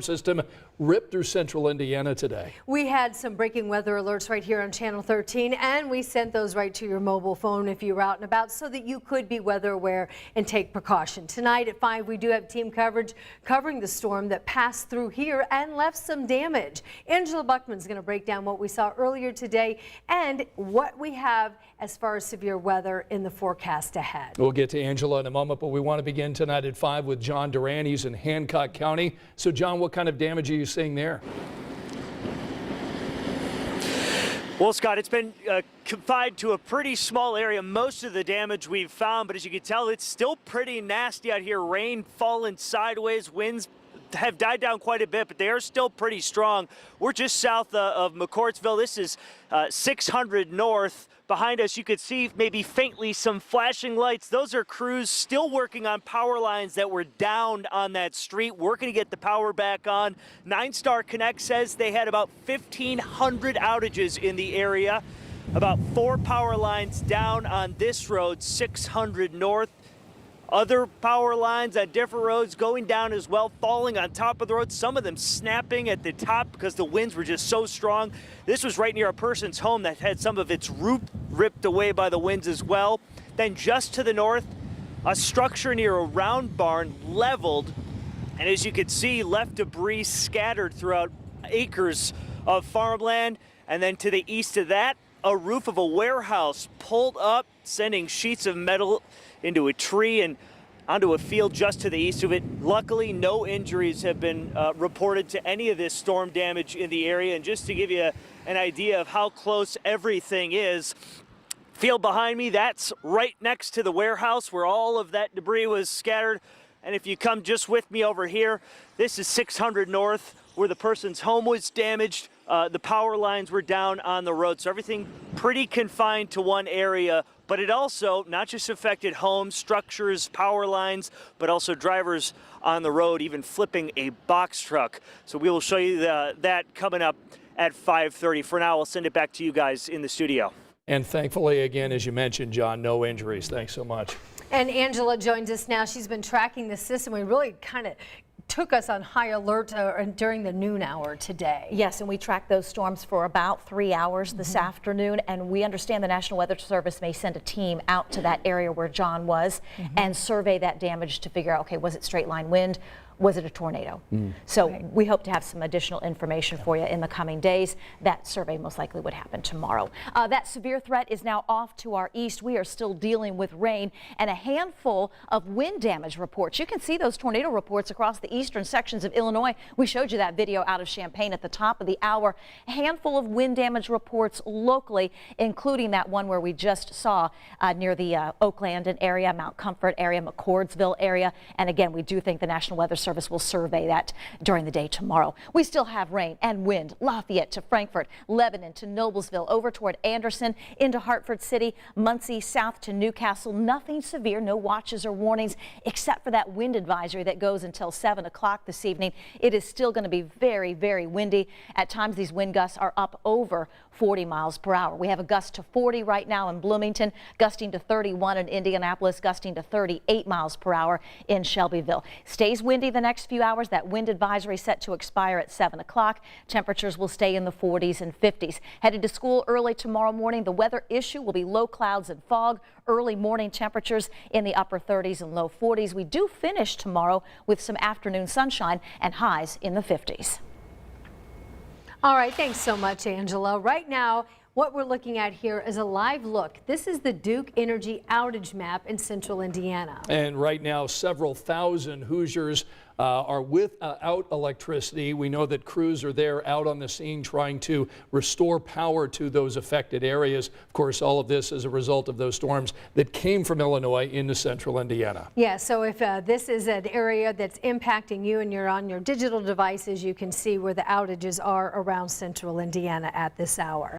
system ripped through central Indiana today. We had some breaking weather alerts right here on Channel 13, and we sent those right to your mobile phone if you were out and about so that you could be weather aware and take precaution. Tonight at 5, we do have team coverage covering the storm that passed through here and left some damage. Angela Buckman's going to break down what we saw earlier today and what we have as far as severe weather in the forecast ahead. We'll get to Angela in a moment, but we want to begin tonight at 5 with John Duran. He's in Hancock County. So John, what kind of damage are you seeing there? Well, Scott, it's been confined to a pretty small area. Most of the damage we've found, but as you can tell, it's still pretty nasty out here. Rain falling sideways, winds have died down quite a bit, but they are still pretty strong. We're just south of McCourtsville. This is 600 north. Behind us, you could see maybe faintly some flashing lights. Those are crews still working on power lines that were down on that street, working to get the power back on. 9-Star Connect says they had about 1,500 outages in the area. About 4 power lines down on this road, 600 north. Other power lines on different roads going down as well, falling on top of the road, some of them snapping at the top because the winds were just so strong. This was right near a person's home that had some of its roof ripped away by the winds as well. Then just to the north, a structure near a round barn leveled, and as you can see, left debris scattered throughout acres of farmland. And then to the east of that, a roof of a warehouse pulled up, sending sheets of metal into a tree and onto a field just to the east of it. Luckily, no injuries have been reported to any of this storm damage in the area. And just to give you an idea of how close everything is, field behind me, that's right next to the warehouse where all of that debris was scattered. And if you come just with me over here, this is 600 north where the person's home was damaged. The power lines were down on the road, so everything pretty confined to one area. But it also not just affected homes, structures, power lines, but also drivers on the road, even flipping a box truck. So we will show you that coming up at 5:30. For now, I'll send it back to you guys in the studio. And thankfully, again, as you mentioned, John, no injuries. Thanks so much. And Angela joins us now. She's been tracking the system. We really kind of took us on high alert during the noon hour today. Yes, and we tracked those storms for about 3 hours this afternoon, and we understand the National Weather Service may send a team out to that area where John was and survey that damage to figure out, okay, was it straight line wind? Was it a tornado? So we hope to have some additional information for you in the coming days. That survey most likely would happen tomorrow. That severe threat is now off to our east. We are still dealing with rain and a handful of wind damage reports. You can see those tornado reports across the eastern sections of Illinois. We showed you that video out of Champaign at the top of the hour. A handful of wind damage reports locally, including that one where we just saw near the Oak Landon area, Mount Comfort area, McCordsville area. And again, we do think the National Weather Service will survey that during the day tomorrow. We still have rain and wind. Lafayette to Frankfort, Lebanon to Noblesville, over toward Anderson, into Hartford City, Muncie, south to Newcastle. Nothing severe, no watches or warnings, except for that wind advisory that goes until 7 o'clock this evening. It is still going to be very, very windy. At times, these wind gusts are up over 40 miles per hour. We have a gust to 40 right now in Bloomington, gusting to 31 in Indianapolis, gusting to 38 miles per hour in Shelbyville. Stays windy the next few hours. That wind advisory set to expire at 7 o'clock. Temperatures will stay in the 40s and 50s. Headed to school early tomorrow morning. The weather issue will be low clouds and fog. Early morning temperatures in the upper 30s and low 40s. We do finish tomorrow with some afternoon sunshine and highs in the 50s. All right, thanks so much, Angela. Right now, what we're looking at here is a live look. This is the Duke Energy outage map in central Indiana. And right now, several thousand Hoosiers are without electricity. We know that crews are there out on the scene trying to restore power to those affected areas. Of course, all of this as a result of those storms that came from Illinois into central Indiana. Yeah, so if this is an area that's impacting you and you're on your digital devices, you can see where the outages are around central Indiana at this hour.